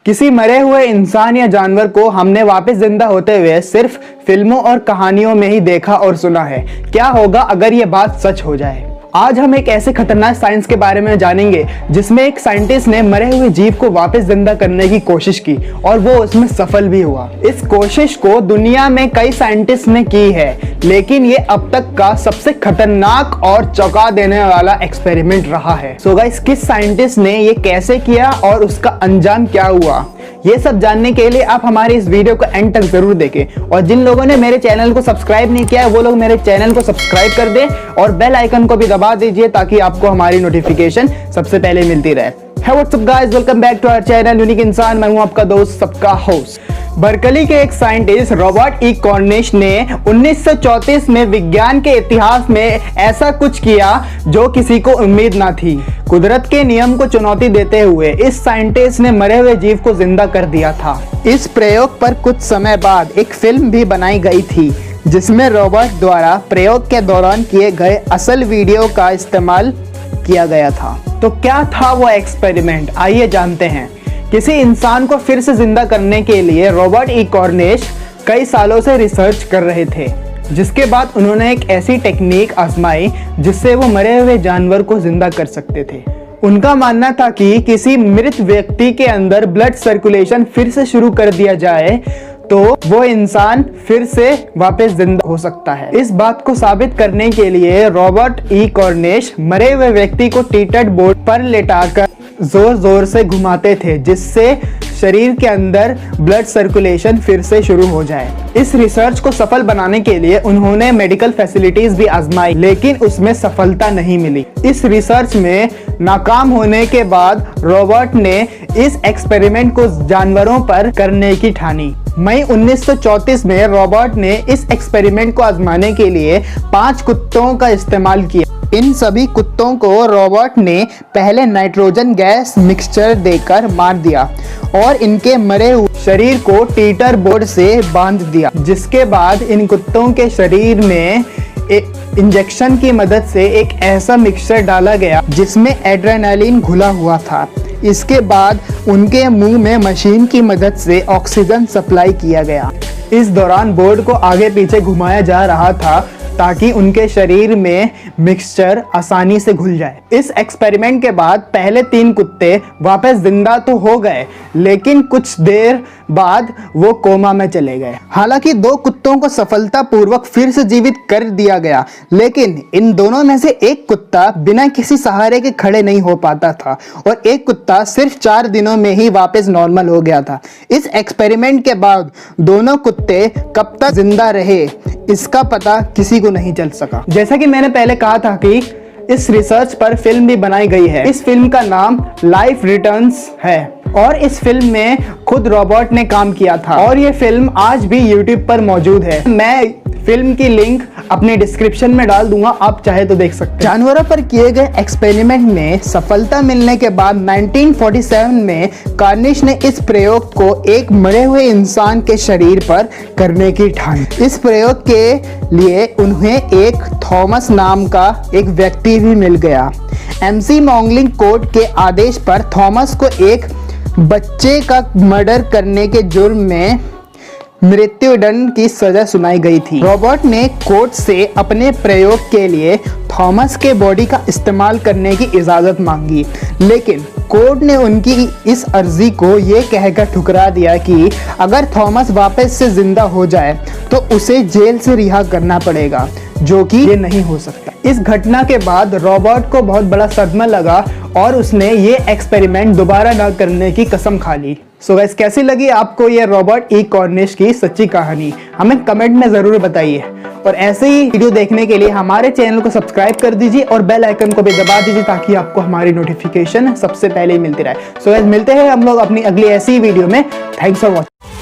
किसी मरे हुए इंसान या जानवर को हमने वापस जिंदा होते हुए सिर्फ फिल्मों और कहानियों में ही देखा और सुना है। क्या होगा अगर ये बात सच हो जाए? आज हम एक ऐसे खतरनाक साइंस के बारे में जानेंगे जिसमें एक साइंटिस्ट ने मरे हुए जीव को वापस जिंदा करने की कोशिश की और वो उसमें सफल भी हुआ। इस कोशिश को दुनिया में कई साइंटिस्ट ने की है, लेकिन ये अब तक का सबसे खतरनाक और चौंका देने वाला एक्सपेरिमेंट रहा है। सो गाइस, किस साइंटिस्ट ने ये कैसे किया और उसका अंजाम क्या हुआ, ये सब जानने के लिए आप हमारे इस वीडियो को एंड तक जरूर देखें। और जिन लोगों ने मेरे चैनल को सब्सक्राइब नहीं किया है वो लोग मेरे चैनल को सब्सक्राइब कर दें और बेल आइकन को भी दबा दीजिए ताकि आपको हमारी नोटिफिकेशन सबसे पहले मिलती रहे। Hey what's up guys, welcome back to our channel unique इंसान। मैं हूं आपका दोस्त, सबका होस्ट। बर्कली के एक साइंटिस्ट रॉबर्ट ई कॉर्निश ने 1934 में विज्ञान के इतिहास में ऐसा कुछ किया जो किसी को उम्मीद ना थी। कुदरत के नियम को चुनौती देते हुए इस साइंटिस्ट ने मरे हुए जीव को जिंदा कर दिया था। इस प्रयोग पर कुछ समय बाद एक फिल्म भी बनाई गई थी जिसमें रॉबर्ट द्वारा प्रयोग के दौरान किए गए असल वीडियो का इस्तेमाल किया गया था। तो क्या था वो एक्सपेरिमेंट, आइए जानते हैं। किसी इंसान को फिर से जिंदा करने के लिए रॉबर्ट ई कॉर्निश कई सालों से रिसर्च कर रहे थे, जिसके बाद उन्होंने एक ऐसी टेक्निक आजमाई जिससे वो मरे हुए जानवर को जिंदा कर सकते थे। उनका मानना था कि किसी मृत व्यक्ति के अंदर ब्लड सर्कुलेशन फिर से शुरू कर दिया जाए तो वो इंसान फिर से वापस जिंदा हो सकता है। इस बात को साबित करने के लिए रॉबर्ट ई कॉर्निश मरे हुए व्यक्ति को टीटेड बोर्ड पर लेटाकर जोर जोर से घुमाते थे जिससे शरीर के अंदर ब्लड सर्कुलेशन फिर से शुरू हो जाए। इस रिसर्च को सफल बनाने के लिए उन्होंने मेडिकल फैसिलिटीज भी आजमाई, लेकिन उसमें सफलता नहीं मिली। इस रिसर्च में नाकाम होने के बाद रॉबर्ट ने इस एक्सपेरिमेंट को जानवरों पर करने की ठानी। मई 1934 में रॉबर्ट ने इस एक्सपेरिमेंट को आजमाने के लिए 5 कुत्तों का इस्तेमाल किया। इन सभी कुत्तों को रॉबर्ट ने पहले नाइट्रोजन गैस मिक्सचर देकर मार दिया और इनके मरे हुए शरीर को टीटर बोर्ड से बांध दिया, जिसके बाद इन कुत्तों के शरीर में इंजेक्शन की मदद से एक ऐसा मिक्सचर डाला गया जिसमें एड्रेनालिन घुला हुआ था। इसके बाद उनके मुंह में मशीन की मदद से ऑक्सीजन सप्लाई किया गया। इस दौरान बोर्ड को आगे पीछे घुमाया जा रहा था ताकि उनके शरीर में मिक्सचर आसानी से घुल जाए। इस एक्सपेरिमेंट के बाद पहले 3 कुत्ते वापस जिंदा तो हो गए, लेकिन कुछ देर बाद वो कोमा में चले गए। हालांकि 2 कुत्तों को सफलतापूर्वक फिर से जीवित कर दिया गया, लेकिन इन दोनों में से एक कुत्ता बिना किसी सहारे के खड़े नहीं हो पाता था और एक कुत्ता सिर्फ 4 दिनों में ही वापस नॉर्मल हो गया था। इस एक्सपेरिमेंट के बाद दोनों कुत्ते कब तक जिंदा रहे इसका पता किसी को नहीं चल सका। जैसा कि मैंने पहले कहा था कि इस रिसर्च पर फिल्म भी बनाई गई है। इस फिल्म का नाम लाइफ रिटर्न्स है और इस फिल्म में खुद रॉबर्ट ने काम किया था और ये फिल्म आज भी यूट्यूब पर मौजूद है। मैं फिल्म की लिंक अपने डिस्क्रिप्शन में डाल दूंगा, आप चाहे तो देख सकते हैं। जानवरों पर किए गए एक्सपेरिमेंट में सफलता मिलने के बाद 1947 में कॉर्निश ने इस प्रयोग को एक मरे हुए इंसान के शरीर पर करने की ठानी। इस प्रयोग के लिए उन्हें एक थॉमस नाम का एक व्यक्ति भी मिल गया। MC मॉन्गलिंग कोर्ट के आदेश पर थॉमस को एक बच्चे का मर्डर करने के जुर्म में मृत्युदंड की सजा सुनाई गई थी। रॉबर्ट ने कोर्ट से अपने प्रयोग के लिए थॉमस के बॉडी का इस्तेमाल करने की इजाज़त मांगी, लेकिन कोर्ट ने उनकी इस अर्जी को ये कहकर ठुकरा दिया कि अगर थॉमस वापस से जिंदा हो जाए तो उसे जेल से रिहा करना पड़ेगा, जो कि ये नहीं हो सकता। इस घटना के बाद रॉबर्ट को बहुत बड़ा सदमा लगा और उसने ये एक्सपेरिमेंट दोबारा न करने की कसम खा ली। सो गाइस, कैसी लगी आपको ये रॉबर्ट ई कॉर्निश की सच्ची कहानी, हमें कमेंट में ज़रूर बताइए। और ऐसे ही वीडियो देखने के लिए हमारे चैनल को सब्सक्राइब कर दीजिए और बेल आइकन को भी दबा दीजिए ताकि आपको हमारी नोटिफिकेशन सबसे पहले मिलती रहे। सो गाइस, मिलते हैं हम लोग अपनी अगली ऐसी वीडियो में। Thanks for watching.